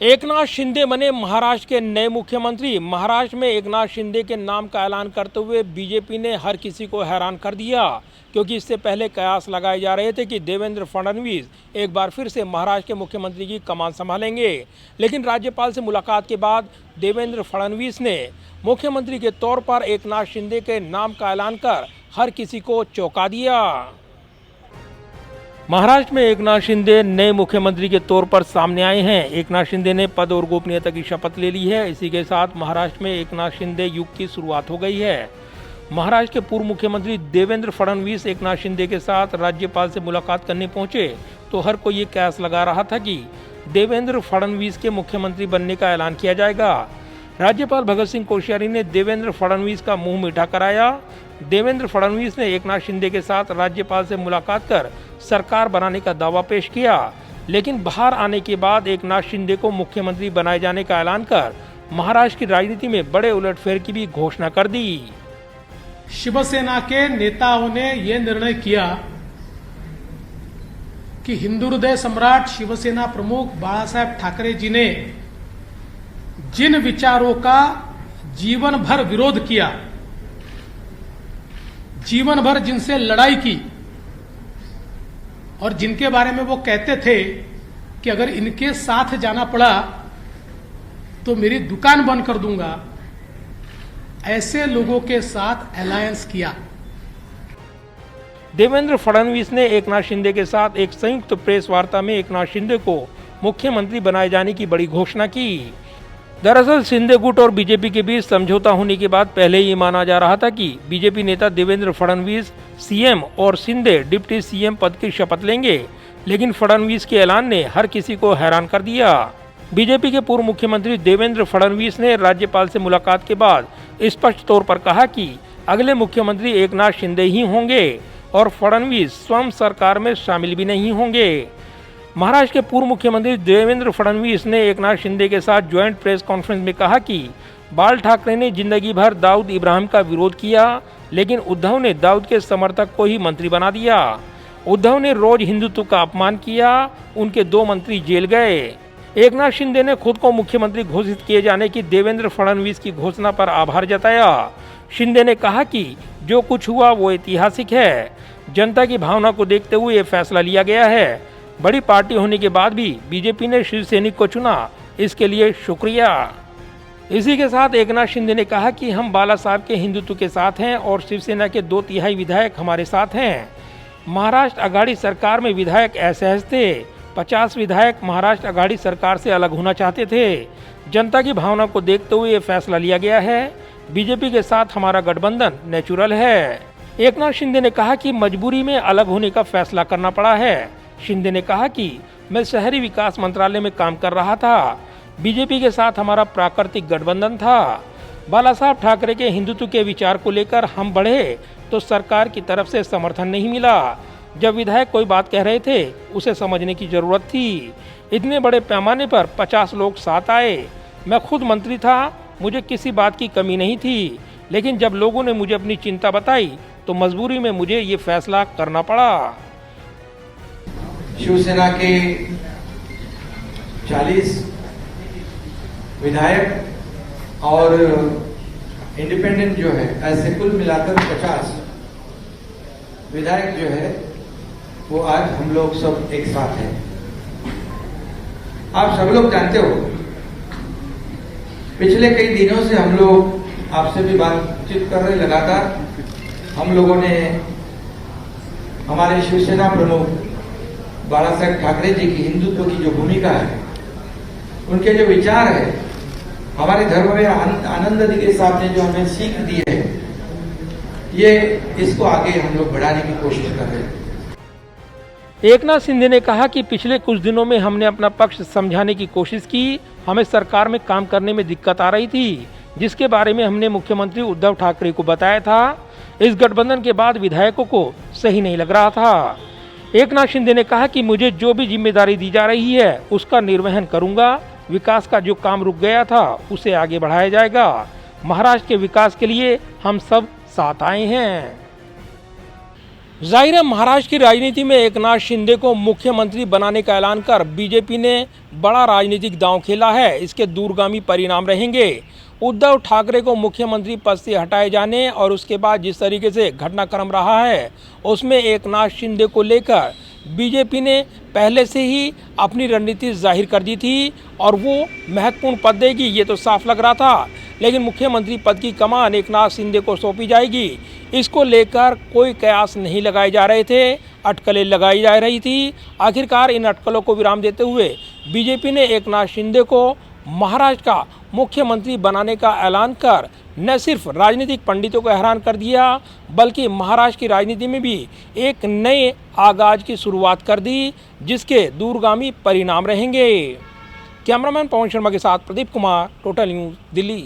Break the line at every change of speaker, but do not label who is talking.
एकनाथ शिंदे बने महाराष्ट्र के नए मुख्यमंत्री। महाराष्ट्र में एकनाथ शिंदे के नाम का ऐलान करते हुए बीजेपी ने हर किसी को हैरान कर दिया, क्योंकि इससे पहले कयास लगाए जा रहे थे कि देवेंद्र फडणवीस एक बार फिर से महाराष्ट्र के मुख्यमंत्री की कमान संभालेंगे। लेकिन राज्यपाल से मुलाकात के बाद देवेंद्र फडणवीस ने मुख्यमंत्री के तौर पर एकनाथ शिंदे के नाम का ऐलान कर हर किसी को चौंका दिया। महाराष्ट्र में एकनाथ शिंदे नए मुख्यमंत्री के तौर पर सामने आए हैं। एकनाथ शिंदे ने पद और गोपनीयता की शपथ ले ली है। इसी के साथ महाराष्ट्र में एकनाथ शिंदे युग की शुरुआत हो गई है। महाराष्ट्र के पूर्व मुख्यमंत्री देवेंद्र फडणवीस एकनाथ शिंदे के साथ राज्यपाल से मुलाकात करने पहुंचे तो हर कोई ये कयास लगा रहा था कि देवेंद्र फडणवीस के मुख्यमंत्री बनने का ऐलान किया जाएगा। राज्यपाल भगत सिंह कोश्यारी ने देवेंद्र फडणवीस का मुंह मीठा कराया। देवेंद्र फडणवीस ने एकनाथ शिंदे के साथ राज्यपाल से मुलाकात कर सरकार बनाने का दावा पेश किया, लेकिन बाहर आने के बाद एकनाथ शिंदे को मुख्यमंत्री बनाए जाने का ऐलान कर महाराष्ट्र की राजनीति में बड़े उलटफेर की भी घोषणा कर दी।
शिवसेना के नेताओं ने यह निर्णय किया कि हिंदू हृदय सम्राट शिवसेना प्रमुख बाला साहेब ठाकरे जी ने जिन विचारों का जीवन भर विरोध किया, जीवन भर जिनसे लड़ाई की और जिनके बारे में वो कहते थे कि अगर इनके साथ जाना पड़ा तो मेरी दुकान बंद कर दूंगा, ऐसे लोगों के साथ अलायंस किया।
देवेंद्र फडणवीस ने एकनाथ शिंदे के साथ एक संयुक्त प्रेस वार्ता में एकनाथ शिंदे को मुख्यमंत्री बनाए जाने की बड़ी घोषणा की। दरअसल शिंदे गुट और बीजेपी के बीच समझौता होने के बाद पहले ही माना जा रहा था कि बीजेपी नेता देवेंद्र फडणवीस सीएम और शिंदे डिप्टी सीएम पद की शपथ लेंगे, लेकिन फडणवीस के ऐलान ने हर किसी को हैरान कर दिया। बीजेपी के पूर्व मुख्यमंत्री देवेंद्र फडणवीस ने राज्यपाल से मुलाकात के बाद स्पष्ट तौर पर कहा कि अगले मुख्यमंत्री एकनाथ शिंदे ही होंगे और फडणवीस स्वयं सरकार में शामिल भी नहीं होंगे। महाराष्ट्र के पूर्व मुख्यमंत्री देवेंद्र फडणवीस ने एकनाथ शिंदे के साथ ज्वाइंट प्रेस कॉन्फ्रेंस में कहा कि बाल ठाकरे ने जिंदगी भर दाऊद इब्राहिम का विरोध किया, लेकिन उद्धव ने दाऊद के समर्थक को ही मंत्री बना दिया। उद्धव ने रोज हिंदुत्व का अपमान किया, उनके 2 मंत्री जेल गए। एकनाथ शिंदे ने खुद को मुख्यमंत्री घोषित किए जाने की देवेंद्र फडणवीस की घोषणा पर आभार जताया। शिंदे ने कहा कि जो कुछ हुआ वो ऐतिहासिक है, जनता की भावना को देखते हुए ये फैसला लिया गया है। बड़ी पार्टी होने के बाद भी बीजेपी ने शिवसैनिक को चुना, इसके लिए शुक्रिया। इसी के साथ एकनाथ शिंदे ने कहा कि हम बाला साहब के हिंदुत्व के साथ हैं और शिवसेना के 2/3 विधायक हमारे साथ हैं। महाराष्ट्र आघाड़ी सरकार में विधायक असहज थे। 50 विधायक महाराष्ट्र आघाड़ी सरकार से अलग होना चाहते थे। जनता की भावना को देखते हुए ये फैसला लिया गया है। बीजेपी के साथ हमारा गठबंधन नेचुरल है। एकनाथ शिंदे ने कहा कि मजबूरी में अलग होने का फैसला करना पड़ा है। शिंदे ने कहा कि मैं शहरी विकास मंत्रालय में काम कर रहा था। बीजेपी के साथ हमारा प्राकृतिक गठबंधन था। बाला साहब ठाकरे के हिंदुत्व के विचार को लेकर हम बढ़े तो सरकार की तरफ से समर्थन नहीं मिला। जब विधायक कोई बात कह रहे थे उसे समझने की जरूरत थी। इतने बड़े पैमाने पर 50 लोग साथ आए। मैं खुद मंत्री था, मुझे किसी बात की कमी नहीं थी, लेकिन जब लोगों ने मुझे अपनी चिंता बताई तो मजबूरी में मुझे ये फैसला करना पड़ा।
शिवसेना के 40 विधायक और इंडिपेंडेंट जो है, ऐसे कुल मिलाकर 50 विधायक जो है वो आज हम लोग सब एक साथ हैं। आप सब लोग जानते हो, पिछले कई दिनों से हम लोग आपसे भी बातचीत कर रहे लगातार। हम लोगों ने हमारे शिवसेना प्रमुख बाला साहेब ठाकरे जी की हिंदुत्व की जो भूमिका है, उनके जो विचार है, हमारे धर्म में आनंद के साथ ने जो हमें सीख दी है, ये इसको आगे हम लोग बढ़ाने की कोशिश कर रहे हैं।
एकनाथ शिंदे ने कहा कि पिछले कुछ दिनों में हमने अपना पक्ष समझाने की कोशिश की। हमें सरकार में काम करने में दिक्कत आ रही थी, जिसके बारे में हमने मुख्यमंत्री उद्धव ठाकरे को बताया था। इस गठबंधन के बाद विधायकों को सही नहीं लग रहा था। एकनाथ शिंदे ने कहा कि मुझे जो भी जिम्मेदारी दी जा रही है उसका निर्वहन करूंगा। विकास का जो काम रुक गया था उसे आगे बढ़ाया जाएगा। महाराष्ट्र के विकास के लिए हम सब साथ आए हैं। जाहिर है महाराष्ट्र की राजनीति में एकनाथ शिंदे को मुख्यमंत्री बनाने का ऐलान कर बीजेपी ने बड़ा राजनीतिक दांव खेला है। इसके दूरगामी परिणाम रहेंगे। उद्धव ठाकरे को मुख्यमंत्री पद से हटाए जाने और उसके बाद जिस तरीके से घटनाक्रम रहा है उसमें एकनाथ शिंदे को लेकर बीजेपी ने पहले से ही अपनी रणनीति जाहिर कर दी थी और वो महत्वपूर्ण पद देगी ये तो साफ लग रहा था। लेकिन मुख्यमंत्री पद की कमान एकनाथ शिंदे को सौंपी जाएगी, इसको लेकर कोई कयास नहीं लगाए जा रहे थे, अटकलें लगाई जा रही थी। आखिरकार इन अटकलों को विराम देते हुए बीजेपी ने एकनाथ शिंदे को महाराष्ट्र का मुख्यमंत्री बनाने का ऐलान कर न सिर्फ राजनीतिक पंडितों को हैरान कर दिया बल्कि महाराष्ट्र की राजनीति में भी एक नए आगाज की शुरुआत कर दी जिसके दूरगामी परिणाम रहेंगे। कैमरामैन पवन शर्मा के साथ प्रदीप कुमार, टोटल न्यूज़, दिल्ली।